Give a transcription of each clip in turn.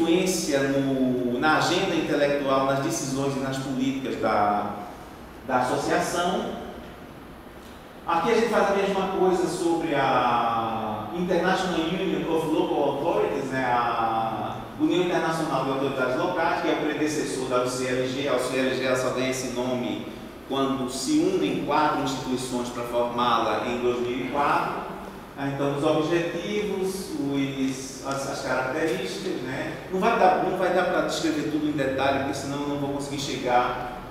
influência na agenda intelectual, nas decisões e nas políticas da associação. Aqui a gente faz a mesma coisa sobre a International Union of Local Authorities, né, a União Internacional de Autoridades Locais, que é o predecessor da UCLG. A UCLG ela só ganha esse nome quando se unem 4 instituições para formá-la em 2004. Então, os objetivos, as características, né? Não vai dar para descrever tudo em detalhe, porque senão eu não vou conseguir chegar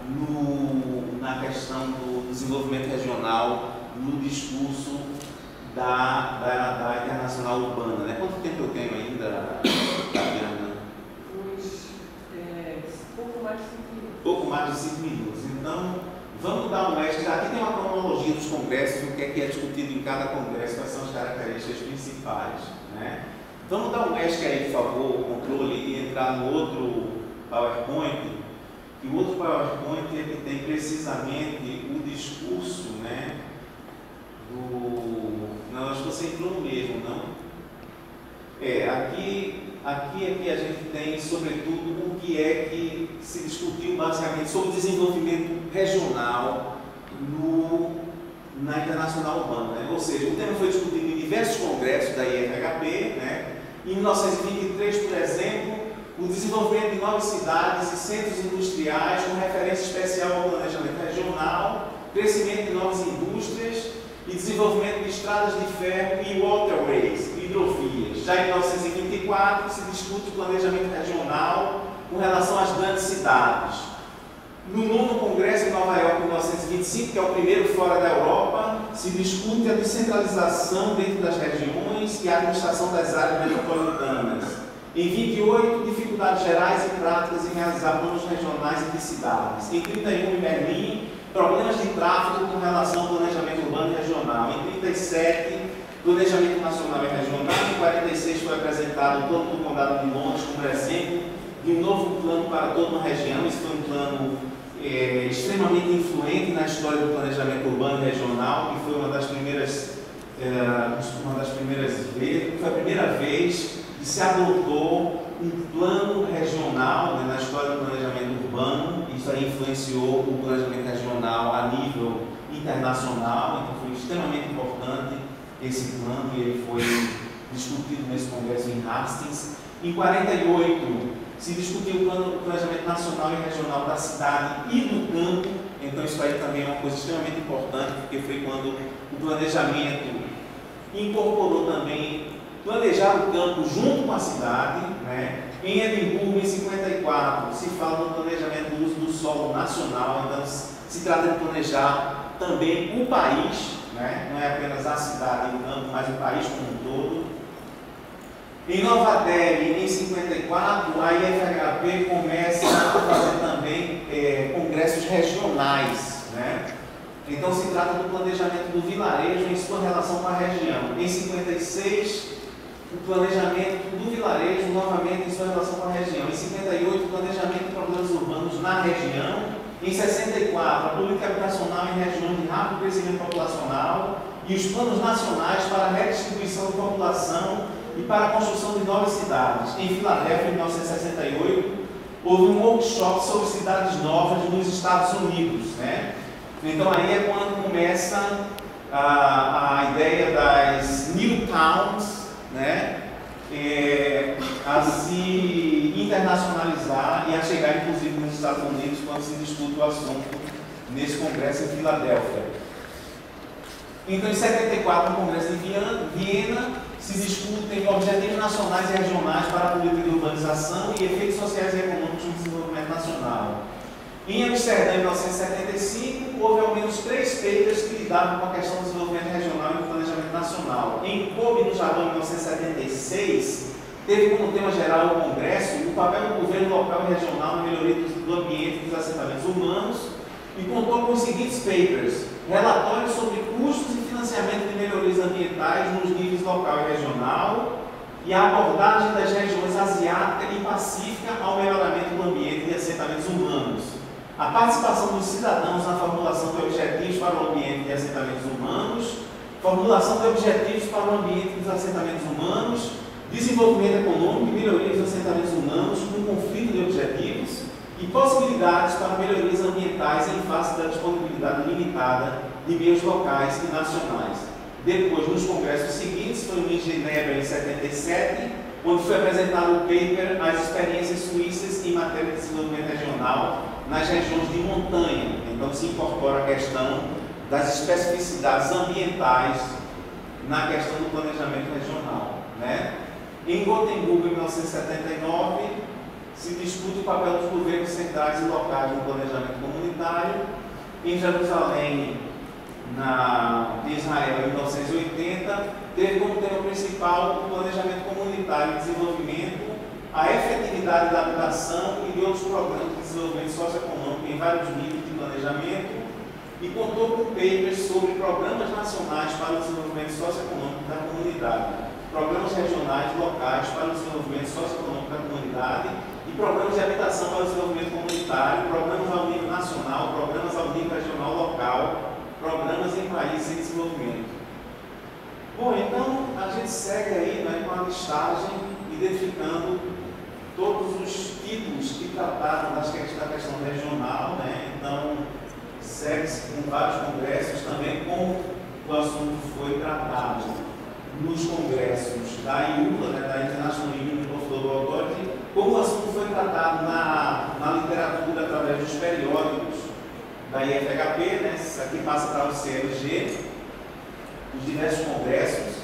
na questão do desenvolvimento regional no discurso da Internacional Urbana, né? Quanto tempo eu tenho ainda, Fabiana? Pouco mais de 5 minutos. Pouco mais de 5 minutos. Então, vamos dar um extra. Aqui tem uma cronologia dos congressos, o que é discutido em cada congresso, quais são as características principais, né? Vamos dar um extra aí, por favor, o controle, e entrar no outro PowerPoint. E o outro PowerPoint é que tem precisamente o discurso, né? Não, acho que você entrou no mesmo, não? Aqui é que a gente tem, sobretudo, o que é que se discutiu basicamente sobre o desenvolvimento regional na Internacional Urbana, né? Ou seja, o tema foi discutido em diversos congressos da IFHP, né? Em 1923, por exemplo, o desenvolvimento de novas cidades e centros industriais com referência especial ao planejamento regional, crescimento de novas indústrias e desenvolvimento de estradas de ferro e waterways, hidrovias. Já em 1924 se discute o planejamento regional com relação às grandes cidades. No 9º Congresso em Nova York, em 1925, que é o primeiro fora da Europa, se discute a descentralização dentro das regiões e a administração das áreas metropolitanas. Em 28, dificuldades gerais e práticas em realizar planos regionais e de cidades. Em 31, em Berlim, problemas de tráfego com relação ao planejamento urbano e regional. Em 37, planejamento nacional e regional. Em 46, foi apresentado o plano do Condado de Londres como exemplo de um novo plano para toda uma região. Isso foi um plano extremamente influente na história do planejamento urbano e regional, que foi foi a primeira vez que se adotou um plano regional, né, na história do planejamento urbano. Isso aí influenciou o planejamento regional a nível internacional, então foi extremamente importante esse plano e ele foi discutido nesse congresso em Hastings. Em 48, se discutiu o planejamento nacional e regional da cidade e do campo, então isso aí também é uma coisa extremamente importante, porque foi quando o planejamento incorporou também planejar o campo junto com a cidade, né? Em Edimburgo, em 54, se fala do planejamento do uso do solo nacional, então se trata de planejar também o país, né? Não é apenas a cidade e o campo, mas o país como um todo. Em Nova Delhi, em 54, a IFHP começa a fazer também congressos regionais, né? Então se trata do planejamento do vilarejo em sua relação com a região. Em 56, o planejamento do vilarejo novamente em sua relação com a região. Em 58, o planejamento de problemas urbanos na região. Em 64, a política habitacional em regiões de rápido crescimento populacional e os planos nacionais para a redistribuição de população e para a construção de novas cidades. Em Filadélfia, em 1968, houve um workshop sobre cidades novas nos Estados Unidos, né? Então aí é quando começa a ideia das New Towns, né? A se internacionalizar e a chegar inclusive nos Estados Unidos quando se discute o assunto nesse congresso em Filadélfia. Então em 74, no congresso de Viena, se discutem objetivos nacionais e regionais para a política de urbanização e efeitos sociais e econômicos no desenvolvimento nacional. Em Amsterdã, em 1975, houve ao menos 3 papers que lidavam com a questão do desenvolvimento regional e do planejamento nacional. Em Kobe, no Japão, em 1976, teve como tema geral o Congresso o papel do governo local e regional na melhoria do ambiente e dos assentamentos humanos e contou com os seguintes papers: relatórios sobre custos e financiamento de melhorias ambientais nos níveis local e regional e a abordagem das regiões asiática e pacífica ao melhoramento do ambiente e assentamentos humanos. A participação dos cidadãos na formulação de objetivos para o ambiente e assentamentos humanos, formulação de objetivos para o ambiente e os assentamentos humanos, desenvolvimento econômico e melhoria dos assentamentos humanos cuidados para melhorias ambientais em face da disponibilidade limitada de meios locais e nacionais. Depois, nos congressos seguintes, foi em Genebra em 77, onde foi apresentado o paper As Experiências Suíças em Matéria de Desenvolvimento Regional nas regiões de montanha. Então se incorpora a questão das especificidades ambientais na questão do planejamento regional, né? Em Gotemburgo, em 1979, se discute o papel dos governos centrais e locais no planejamento comunitário. Em Jerusalém, em Israel, em 1980, teve como tema principal o planejamento comunitário de desenvolvimento, a efetividade da habitação e de outros programas de desenvolvimento socioeconômico em vários níveis de planejamento, e contou com papers sobre programas nacionais para o desenvolvimento socioeconômico da comunidade, programas regionais locais para o desenvolvimento socioeconômico da comunidade e programas de habitação para o desenvolvimento comunitário, programas ao nível nacional, programas ao nível regional local, programas em países em desenvolvimento. Bom, então a gente segue aí, né, com a listagem, identificando todos os títulos que trataram da questão regional, né? Então segue-se com vários congressos também como o assunto foi tratado nos congressos da IULA, né, da International Union of Local Authority, como o assunto foi tratado na literatura através dos periódicos da IFHP, né, isso aqui passa para o CLG, os diversos congressos.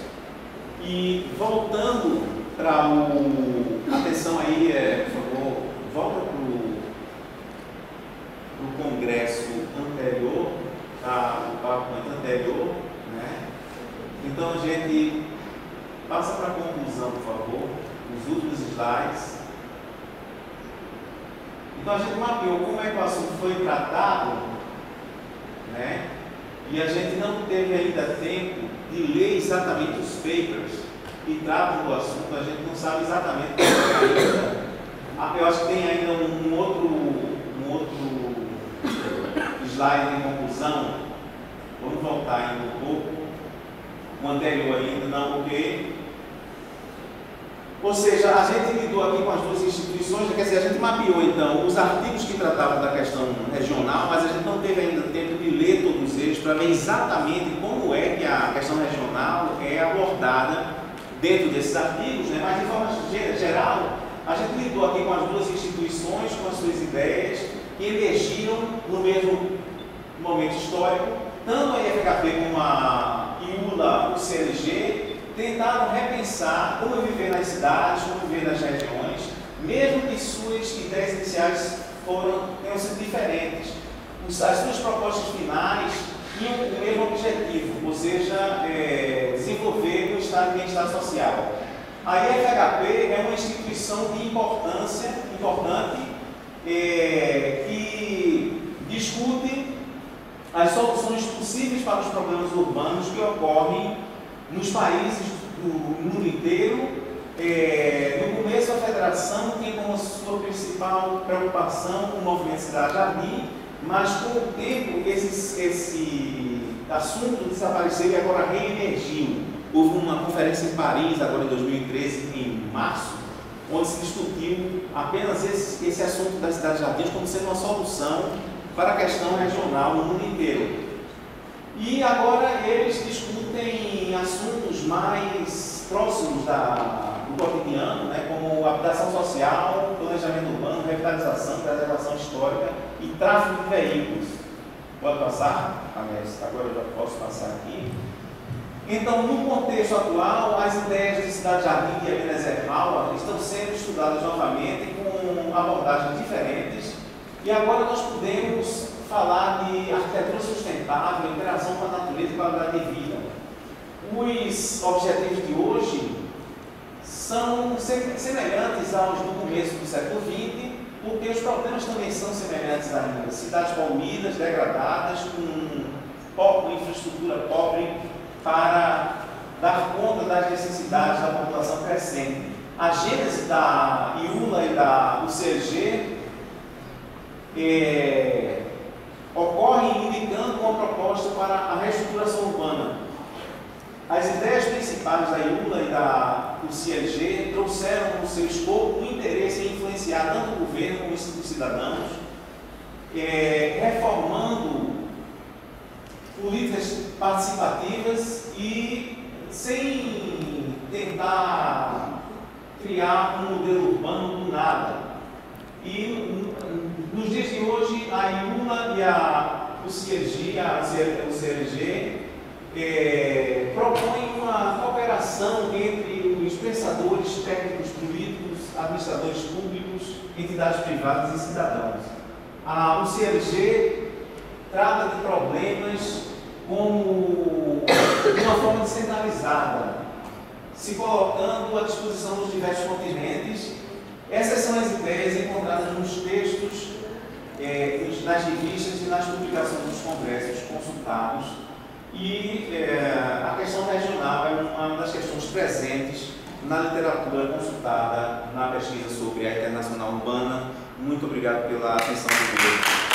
E voltando para o... Atenção aí, por favor, volta para o congresso anterior, tá? O PowerPoint anterior, né? Então a gente passa para a conclusão, por favor, os últimos slides. Então a gente mapeou como é que o assunto foi tratado, né? E a gente não teve ainda tempo de ler exatamente os papers que tratam do assunto, a gente não sabe exatamente como é ainda. Eu acho que tem ainda um outro slide em conclusão. Vamos voltar ainda um pouco. O anterior ainda, não, porque... Ou seja, a gente lidou aqui com as duas instituições, quer dizer, a gente mapeou então os artigos que tratavam da questão regional, mas a gente não teve ainda tempo de ler todos eles para ver exatamente como é que a questão regional é abordada dentro desses artigos, né? Mas de forma geral, a gente lidou aqui com as duas instituições, com as suas ideias, que emergiram no mesmo momento histórico, tanto a IFHP como a IULA, o CLG, tentaram repensar como viver nas cidades, como viver nas regiões, mesmo que suas ideias iniciais tenham sido diferentes. As suas propostas finais tinham o mesmo objetivo, ou seja, desenvolver um estado de bem-estar social. A IFHP é uma instituição de importância importante que discute as soluções possíveis para os problemas urbanos que ocorrem nos países do mundo inteiro. No começo, a federação tinha como sua principal preocupação o movimento Cidade-Jardim, mas com o tempo esse assunto desapareceu e agora reemergiu. Houve uma conferência em Paris, agora em 2013, em março, onde se discutiu apenas esse assunto das cidades-jardins como sendo uma solução para a questão regional no mundo inteiro. E agora eles discutem assuntos mais próximos do cotidiano, né, como habitação social, planejamento urbano, revitalização, preservação histórica e tráfego de veículos. Pode passar? Agora eu já posso passar aqui. Então, no contexto atual, as ideias de Cidade-Jardim e Ebenezer Howard estão sendo estudadas novamente com abordagens diferentes. E agora nós podemos falar de arquitetura sustentável, interação com a natureza e qualidade de vida. Os objetivos de hoje são semelhantes aos do começo do século XX, porque os problemas também são semelhantes ainda. Cidades poluídas, degradadas, com infraestrutura pobre para dar conta das necessidades da população crescente. A gênese da IULA e da UCG ocorre indicando uma proposta para a reestruturação urbana. As ideias principais da IULA e da UCLG trouxeram no seu escopo o interesse em influenciar tanto o governo como os cidadãos reformando políticas participativas e sem tentar criar um modelo urbano do nada. E nos dias de hoje, a IUNA e o CLG propõem uma cooperação entre os pensadores, técnicos políticos, administradores públicos, entidades privadas e cidadãos. O CLG trata de problemas como de uma forma descentralizada, se colocando à disposição dos diversos continentes. Essas são as ideias encontradas nos textos, nas revistas e nas publicações dos congressos consultados. E a questão regional é uma das questões presentes na literatura consultada na pesquisa sobre a internacional urbana. Muito obrigado pela atenção do